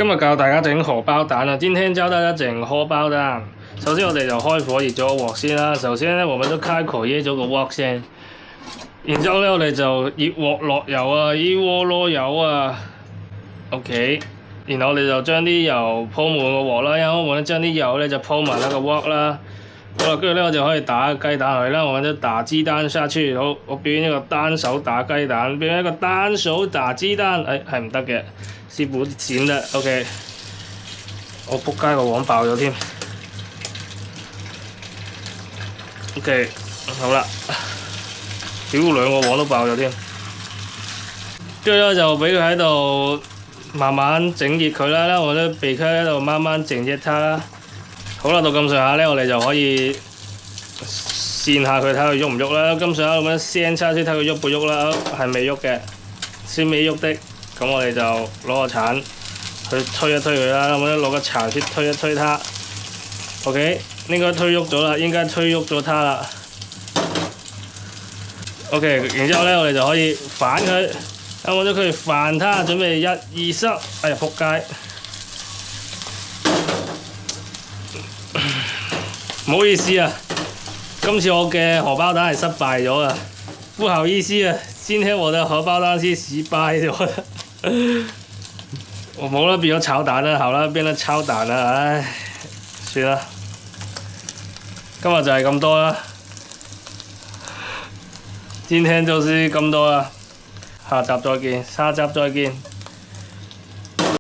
今日教大家整荷包蛋啊！今天教大家整荷包蛋。首先我哋就開火熱咗個鑊先啦。首先咧，我們都開火熱咗個鑊先。然之後咧，我哋就熱鑊落油啊，熱鍋攞油啊。OK。然後我哋就將啲油鋪滿個鑊啦，然後我哋將啲油咧就鋪埋喺個鑊啦。好啦，跟住咧我就可以打雞蛋落去啦。我們就打雞蛋下去。好，我表演一個單手打雞蛋，表演一個單手打雞蛋。係唔得嘅，師傅剪啦。OK。我仆街個鑊爆咗添。OK， 好啦，屌兩個鑊都爆咗添。跟住咧就俾佢喺度慢慢整熱佢啦，我都避開喺度慢慢整熱它啦。好啦，到咁上下咧，我哋就可以扇下佢睇佢喐唔喐啦。咁上下咁樣聲叉先睇佢喐唔喐啦，係未喐嘅，先未喐的。咁我哋就攞個鏟去推一推佢啦，咁樣攞個鏟先推一推它。OK， 應該推喐咗啦，應該推喐咗它啦。OK， 然之後咧，我哋就可以反佢。咁我都可以反它，準備1、2、3。哎呀，仆街！唔好意思啊，今次我嘅荷包蛋係失敗咗啊！不好意思啊，今天我的荷包蛋是失敗咗。我冇啦，變咗炒蛋啦，好啦，變咗炒蛋啦，唉，算啦。今日就係咁多啦，今天就是咁多啦，下集再見，